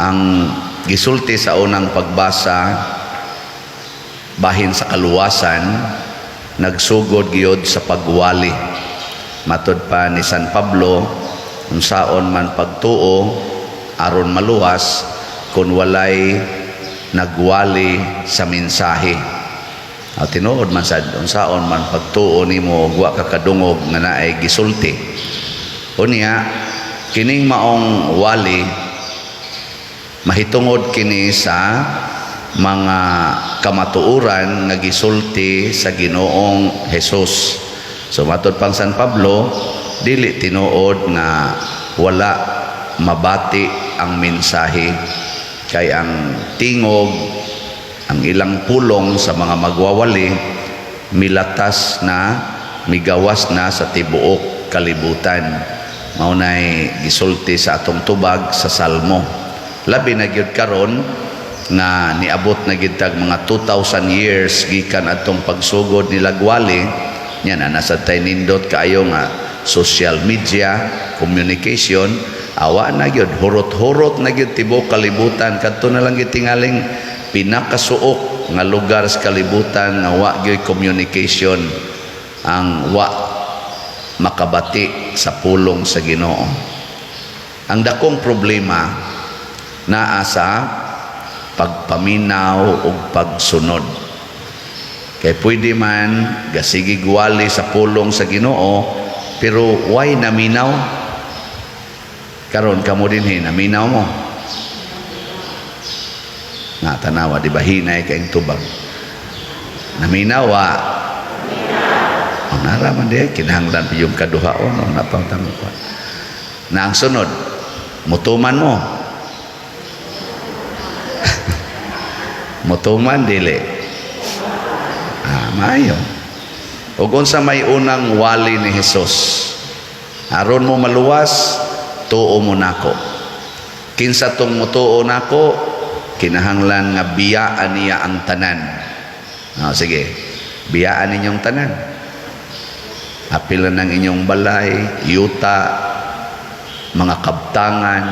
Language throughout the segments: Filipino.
ang gisulti sa unang pagbasa bahin sa kaluwasan nagsugod gyud sa pagwali. Matud pa ni San Pablo, unsaon man pagtuo aron maluwas kun walay nagwali sa mensahe. Tinuod man sad unsaon man pagtuo nimo wa ka kadungog nga naay gisulti. Unya kining maong wali mahitungod kini sa mga kamatuoran nga gisulti sa Ginoong Hesus. So matud pang San Pablo, dili tinuod nga wala mabati ang mensahe, kay ang tingog, ang ilang pulong sa mga magwawali milatas na, migawas na sa tibuok kalibutan. Maunay gisulti sa atong tubag sa Salmo. Labi na gyud karon na niabot na gyud tag mga 2,000 years gikan atong pagsugod ni Lagwali. Nya na nasa tay nindot kaayo nga social media, communication, awa na gyud hurot-hurot na gyud tibuok kalibutan. Kadto na lang gitingaling pinakasuok nga lugar sa kalibutan nga wa gyud communication ang wa makabati sa pulong sa Ginoo. Ang dakong problema naa sa pagpaminaw ug pagsunod. Kay pwede man gasigig wali sa pulong sa Ginoo pero why naminaw? Karon kamo dinhi naminaw mo. Nga tanawa di ba hinay kayong tubag. Naminaw wa. Ang naraman di kinahanglan pa yung kaduhaon o napangtangkuan. Na ang sunod mutuman mo. Mutuman dili. Maayo. Ug unsa may unang wali ni Hesus, aron mo maluwas, tuo mo nako. Kinsa tong mutuo nako, kinahanglan nga biyaan niya ang tanan. Sige, biyaan ninyong tanan. Apilan ng inyong balay, yuta, mga kabtangan,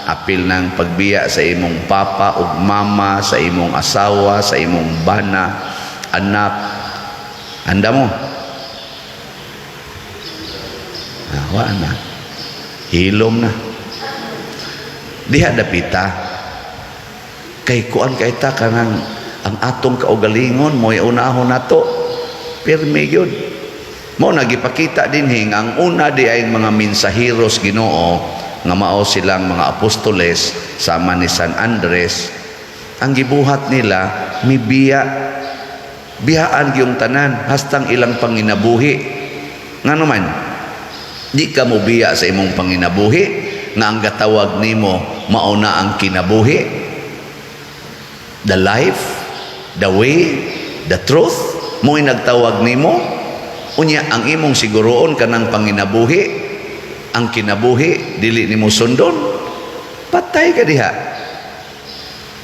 apil ng pagbiya sa imong papa ug mama, sa imong asawa, sa imong bana, anak. Anda mo. Wa na. Hilom na. Diha dapita. Kay kuan kay ta kanang ang atong kaugalingon mo'y unahon nato. Pirmi gyud. Mo nagipakita dinhi nga ang una di ay mga mensaheros Ginoo nga mao silang mga apostoles sama ni San Andres. Ang gibuhat nila biyaan yung tanan hastang ilang panginabuhi. Ngano man di ka mo biya sa imong panginabuhi nga ang gatawag nimo mao na ang kinabuhi, the life, the way, the truth, mo'y nagtawag nimo. Unya ang imong siguroon kanang panginabuhi, ang kinabuhi dili nimo sundon, patay ka diha.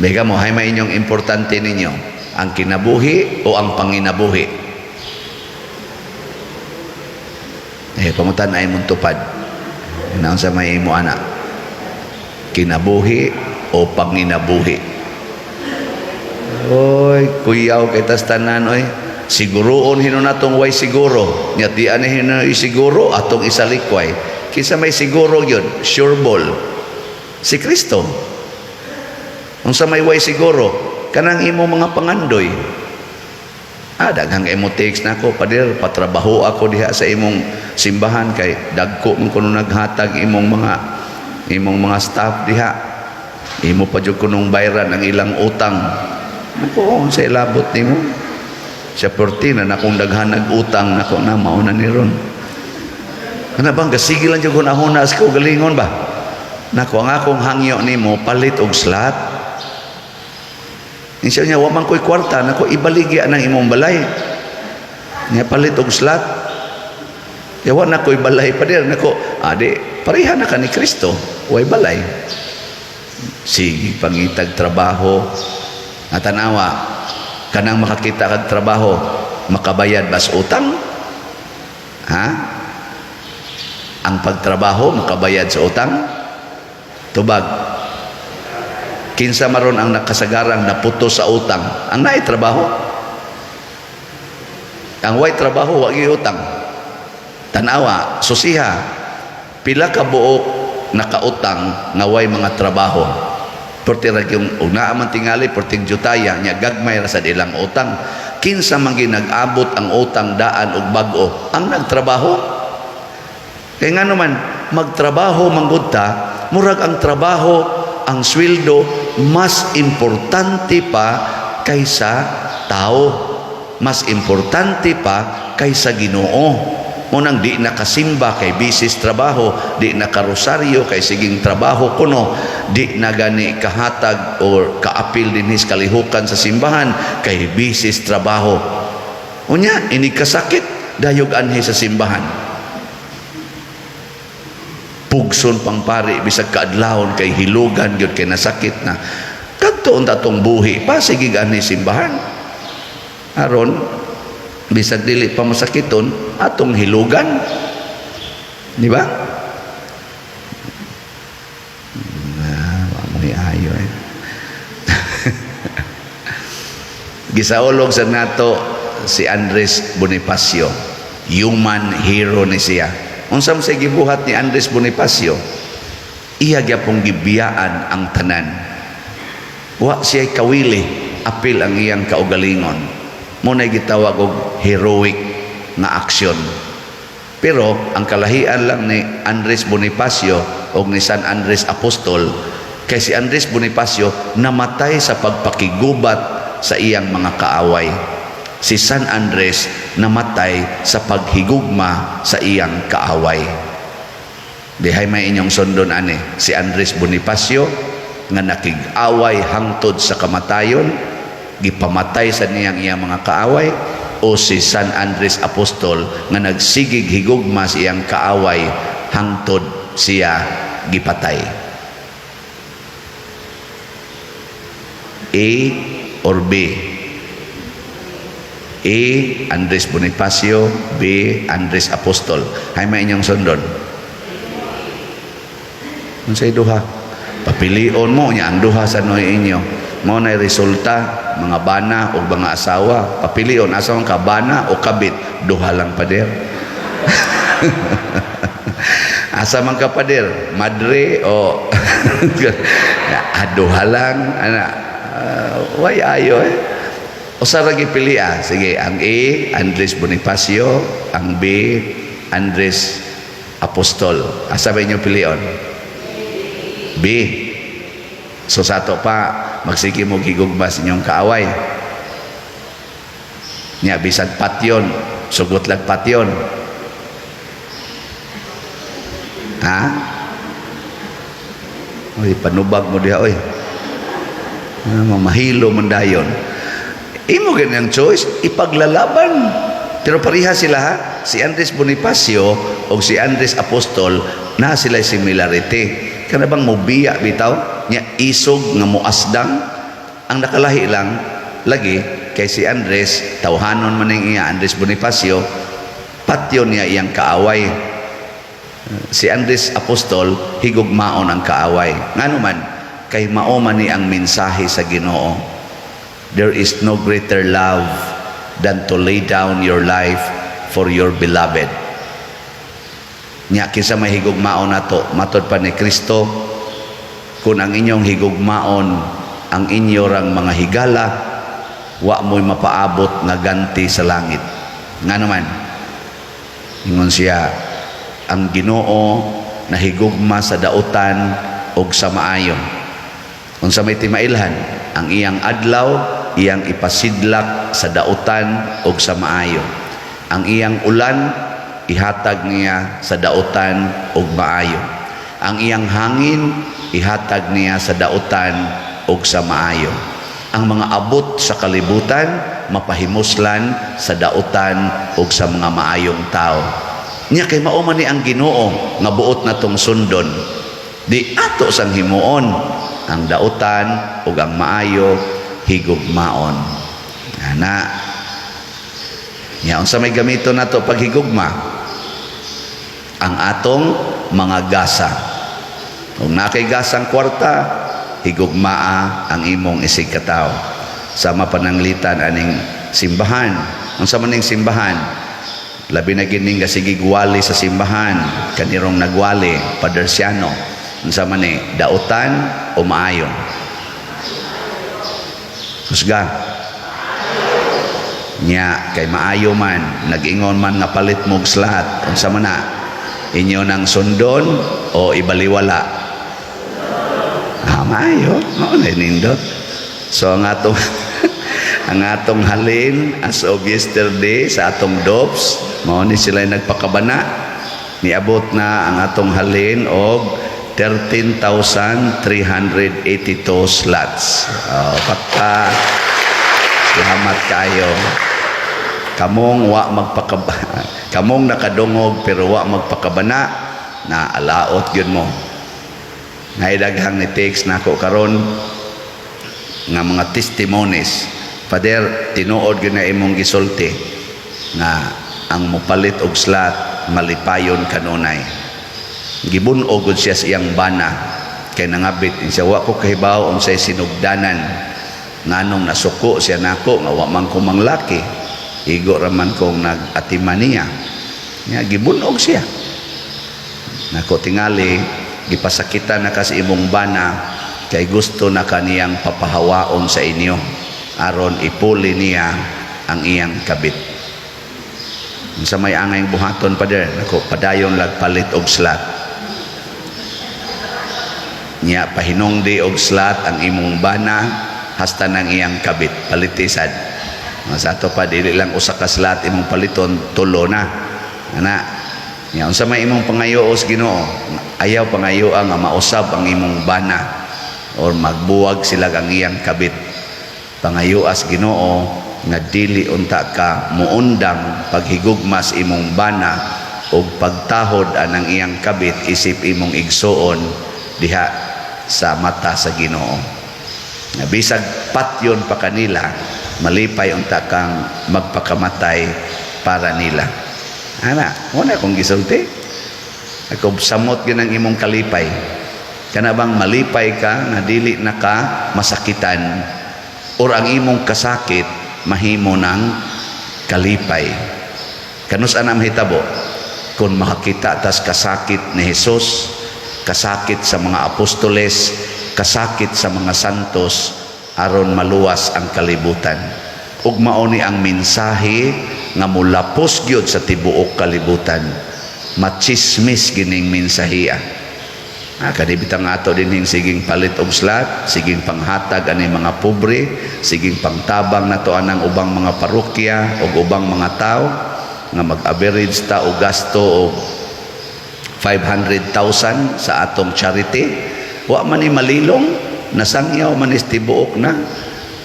Bega mo hay may inyong importante ninyo, ang kinabuhi o ang panginabuhi. Pamutan ay mong tupad. Nang sa may imo anak, kinabuhi o panginabuhi. Oy, kuyaw kay tas tanan oy. Siguroon hino natong way siguro. Nya di ani hino isiguro atong isalikway. Kinsa may siguro yun, sure ball. Si Kristo. Unsa may way siguro, kanang imo mga pangandoy. Daghang imo text nako padir patrabaho ako diha sa imong simbahan kay dagko man kuno naghatag imong mga staff diha. Imo pa jud kunong bayaran ang ilang utang. Nako sa ilabot nimo. Siya portina na kung daghan nag-utang nako na mauna ni ron. Kana bang gasigilan jud kun ahona sa kaugalingon ba? Nako ang akong hangyo nimo palit og slot. Insya niya wa man ko'y kwarta nako ibaligya nang imong balay. Nya palit og slot. Yawa na ko'y balay pa dir nako. Di pareha na ka ni Kristo. Way balay. Sige pangitag trabaho. Natanawa kanang makakita kag trabaho makabayad bas utang? Ang pagtrabaho makabayad sa utang? Tubag. Kinsa maron ang nakasagarang naputos sa utang, ang naay trabaho. Ang way trabaho wa gyud utang. Tanawa, susiha, pila ka buok nakautang nga way mga trabaho. Perti ra yung una man tingali perting jutaya nya gagmay ra sa ilang utang. Kinsa man ginag-abot ang utang daan og bag-o ang nagtrabaho. Kaya nga naman magtrabaho manggod ta, murag ang trabaho, ang sweldo mas importante pa kaysa tao. Mas importante pa kaysa Ginoo. Munang di nakasimba kay bisis trabaho, di nakarosaryo kay siging trabaho kuno, di na gani kahatag or kaapil din his kalihukan sa simbahan kay bisis trabaho. Unya, ini kasakit dayog anhi sa simbahan. Pugson pang pari bisag kaadlawon kay hilugan gyud kay nasakit na. Kadto unta tong buhi pa sige anhi simbahan. Aron bisag dili pa masakiton atong hilugan, di ba? May ayo eh. Gisaulog sa nato si Andres Bonifacio, human hero ni siya. Unsam sa gibuhat ni Andres Bonifacio, iya gyapong gibiyaan ang tanan. Wa siya kawili, apil ang iyang kaugalingon. Muna'y gitawag og heroic na aksyon. Pero ang kalahian lang ni Andres Bonifacio o ni San Andres Apostol, kay si Andres Bonifacio namatay sa pagpakigubat sa iyang mga kaaway. Si San Andres namatay sa paghigugma sa iyang kaaway. Dihay may inyong sundon ani, si Andres Bonifacio nga nakig-away hangtod sa kamatayon, gipamatay sa niyang iyang mga kaaway, o si San Andres Apostol nga nagsigig higugma sa iyang kaaway hangtod siya gipatay. A or B? A. Andres Bonifacio, B. Andres Apostol. Hay may inyong sundon. Unsay duha? Papilion mo nya ang duha sa noy inyo. Mao na resulta mga bana o mga asawa. Papilion asawang ka bana o kabit, duha lang pader. Asa man ka pader, madre o duha lang ana. Way ayo eh. Usa ra gipili sige, ang A Andres Bonifacio, ang B Andres Apostol. Asa ba inyo pilion? B. So sa ato pa magsige mo gigugma sa inyong kaaway. Nya bisag patyon, sugot lang patyon. Ha? Oy, panubag mo diha oy. Mamahilo man dayon. Imo ganyang choice, ipaglalaban. Pero pareha sila ha, si Andres Bonifacio o si Andres Apostol na sila similarity. Kana bang mobiya bitaw nya isog nga muasdang ang nakalahi lang lagi kay si Andres tawhanon man ning iya Andres Bonifacio patyon niya iyang kaaway. Si Andres Apostol higugmaon ang kaaway. Ngano man kay mao man ni ang mensahe sa Ginoo. There is no greater love than to lay down your life for your beloved. Nya kinsa may higugmaon nato matod pa ni Kristo, kung ang inyong higugmaon ang inyorang mga higala, wa mo'y mapaabot nga ganti sa langit. Nga naman ingon siya, ang Ginoo na higugma sa dautan og sa maayo. Unsa may timailhan, ang iyang adlaw iyang ipasidlak sa dautan og sa maayo. Ang iyang ulan ihatag niya sa dautan og maayo. Ang iyang hangin ihatag niya sa dautan og sa maayo. Ang mga abot sa kalibutan mapahimuslan sa dautan og sa mga maayong tao. Nya kay mao man ni ang Ginoo nga buot natong sundon. Di ato sang himuon ang dautan ug ang maayo higugmaon. Ana. Nya unsa may gamito nato paghigugma? Ang atong mga gasa. Kung nakay gasang kwarta, higugmaa ang imong isig katawo. Sama pananglitan aning simbahan. Unsa man ning simbahan? Labi na gining sige gwali sa simbahan, kanirong nagwali, padersyano. Unsa man ni dautan o maayo? Husga. Nya kay maayo man, nag-ingon man nga palit mog slat. Unsa man na? Inyo nang sundon o ibaliwala? Maayo, mao na nindot. So ang atong ang atong halin as of yesterday sa atong DOPS, mao ni sila nagpakabana. Niabot na ang atong halin og 13,382 slots. Pagka salamat kayo. Kamong wa magpakabana, kamong nakadungog pero wa magpakabana, na alaot gyud mo. Naidaghang ni text nako karon nga mga testimonies. Father, tinuod gyud na imong gisulti nga ang mopalit og slat malipayon kanunay. Gibunog gud siya sa iyang bana kay nangabit siya, wa ko kahibaw unsay sinugdanan nganong nasuko siya nako nga wa man ko manglaki. Igo raman kong nag-atimania. Nga gibunog siya. Nako tingali gipasakitan na kasi imong bana kay gusto na kaniyang papahawaon sa inyo aron ipuli niya ang iyang kabit. Sa may angay buhaton pa der, nako padayon lag palit og slat. Nya pahinungdi og slat ang imong bana hasta nang iyang kabit palitisad. Sa ato pa dili lang usa ka slat imong paliton, tulo na. Ana. Nya unsa may imong pangayo sa Ginoo? Ayaw pangayo nga mausab ang imong bana or magbuwag sila ang iyang kabit. Pangayuas Ginoo nga dili unta ka muundang paghigugmas imong bana o pagtahod anang iyang kabit isip imong igsuon diha sa mata sa Ginoo. Nga bisag patyon pa kanila, malipay unta kang magpakamatay para nila. Ana, wala akong gisulti. Ako samot gyud ang imong kalipay. Kana bang malipay ka nga dili na ka masakitan or ang imong kasakit mahimo ng kalipay. Kanus anam hitabo kung makakita tas kasakit ni Jesus, kasakit sa mga apostoles, kasakit sa mga santos aron maluwas ang kalibutan. Ug mao ni ang mensahe nga mulapos gyud sa tibuok kalibutan. Machismis gining mensahiya. Kadibitang ato dinhing siging palit og slat, siging panghatag ani mga pobre, siging pangtabang nato anang ubang mga parokya o ubang mga tao nga mag-average ta og gasto og 500,000 sa atong charity. Wa man ni malilong, nasangyaw man is tibuok na.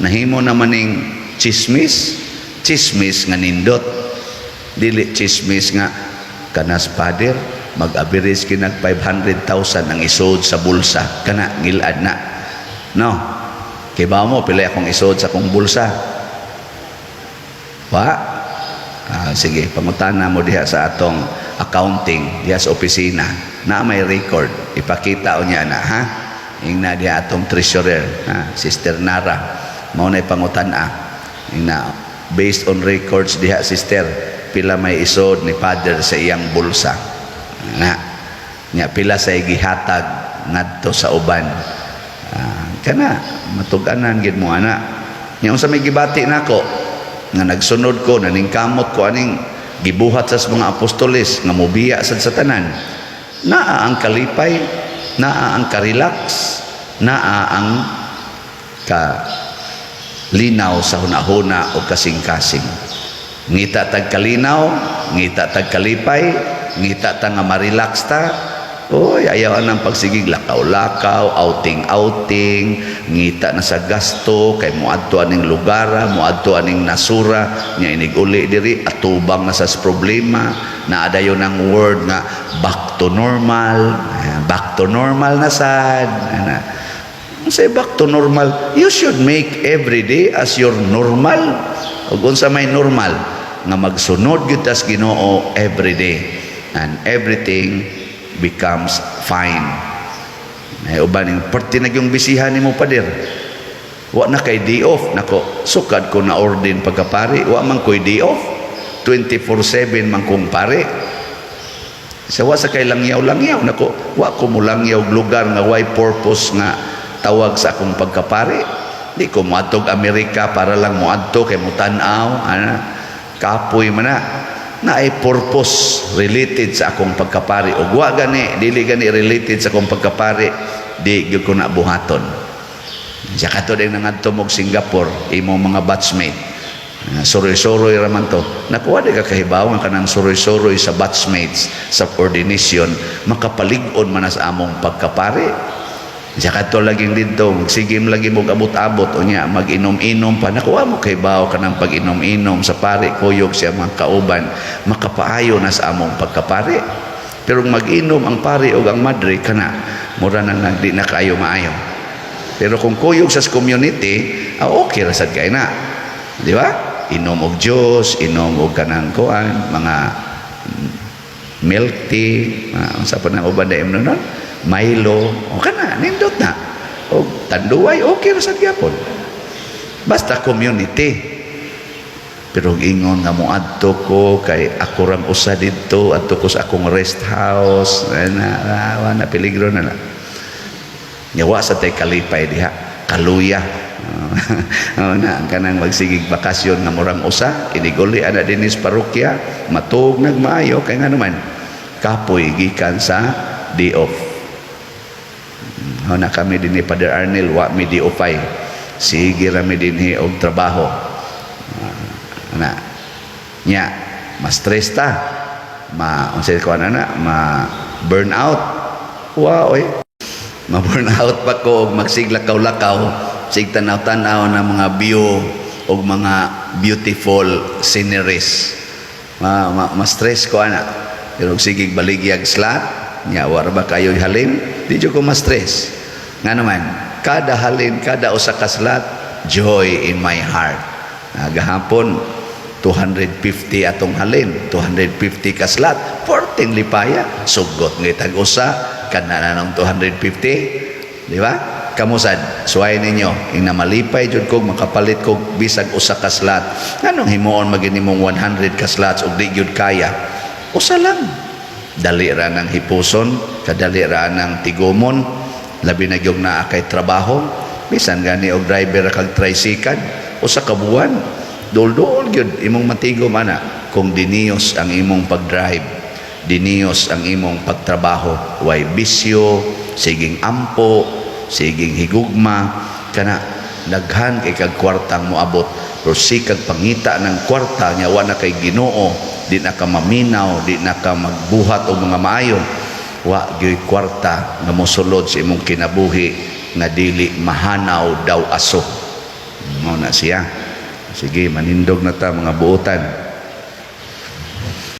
Nahimo naman ning chismis, chismis nga nindot. Dili chismis nga kanas pader mag-average kinag 500,000 ang isod sa bulsa kana gilad na, no? Kay ba mo pila akong isod sa akong bulsa? Sige, pangutana mo diha sa atong accounting diha sa opisina na may record, ipakita o niya na, ha? Ingna diha atong treasurer, ha? Sister Nara, mao na pangutana ingna based on records diha, sister, pila may isod ni father sa iyang bulsa nga nya pila sa gihatag ngadto sa uban. Kana matug-anan gid mo ana. Nya unsa may gibati nako nga nagsunod ko, naningkamot ko aning gibuhat sa mga apostoles nga mobiya sad sa tanan. Naa ang kalipay, naa ang ka-relax, naa ang linaw sa hunahuna o kasing-kasing. Ngita tag kalinaw, ngita tag kalipay, ngita ta nga ma-relax ta. Oy, ayaw anang pagsigig lakaw-lakaw, outing-outing, ngita na sa gasto, kay muadto aning lugara, muadto aning nasura, nya iniguli diri, atubang na sa problema, naadayon ng word nga back to normal. Back to normal na sad. Say back to normal, you should make every day as your normal. Ug unsa may normal nga magsunod gyud tas Ginoo every day and everything becomes fine. Ay uban ning perti na yung bisihan nimo pader. Wa na kay day off nako sukad ko na ordain pagkapari, wa man koy day off. 24/7 man kong pare. Sa wa sa kay langyaw-langyaw nako wa ko mulangyaw lugar nga way purpose nga tawag sa akong pagkapari. Di ko moadtog Amerika para lang moadto kay mutan-aw ana kapoy man na ay purpose related sa akong pagkapari ug wa gani dili gani related sa akong pagkapari di gyud ko na buhaton. Sa kato din nangadto mo Singapore imo mga batchmate suroy-suroy raman to nakuha di ka kahibaw nga kanang suroy-suroy sa batchmates sa ordination makapalig-on man sa among pagkapari. Sa kato laging dito magsigim lagi mo abot-abot o niya mag-inom-inom pa nakuha mo kahibaw kanang pag-inom-inom sa pari kuyog siya mga kauban makapaayo na sa among pagkapari. Pero mag-inom ang pari o ang madre kana mura na di na kaayo maayo. Pero kung kuyog sa community okay rasad kay na di ba? Inom og Diyos, inom og kanang kuan, mga milk tea, sa pa na uban daim nun, Milo, o kana, nindot na. O tanduay, okay ra sad gyapon. Basta community. Pero ingon nga mo adto ko kay ako rang usa didto, adto ko sa akong rest house, na peligro na la. Nyawa sa tay kalipay diha, kaluya. Na kanang magsigig bakasyon nga murang usa iniguli ana dinis parokya matuog nagmaayo kay nga naman kapoy gikan sa day off. Na kami dinhi Father Arnel wa mi day off ay sige ra mi dinhi og trabaho na nya mas stress ta unsay ko ana ma burn out wa oy ma burn out pa ko og magsiglakaw-lakaw sig tanaw-tanaw na mga view o mga beautiful sceneries. Ma-stress ko ana. Pero sige baligyag slot, nya war ba kayo halin? Di ko ma-stress. Nga naman, kada halin, kada usa ka slot, joy in my heart. Gahapon 250 atong halin, 250 ka slot, 14 lipaya, sugot ng tag-usa, kana na ng 250, di ba? Kamusad, suway ninyo, ing namalipay jud kog makapalit kog bisag usa ka slot. Anong himuon maginimong 100 ka slots ug di gyud kaya? Usa lang. Dali ra nang hipuson, kadali ra nang tigumon, labi na gyud naa kay trabaho. Bisan gani og driver kag tricycle, usa ka buwan, dol-dol gyud imong matigom ana kung diniyos ang imong pag-drive. Diniyos ang imong pagtrabaho, way bisyo, siging ampo, siging higugma kana daghan kay kag kwartang moabot pero sikag pangita ng kwarta nya wa na kay Ginoo di na ka maminaw di na ka magbuhat og mga maayo wa gyud kwarta nga mosulod sa imong kinabuhi nga dili mahanaw daw aso mao na siya. Sige manindog na ta mga buotan.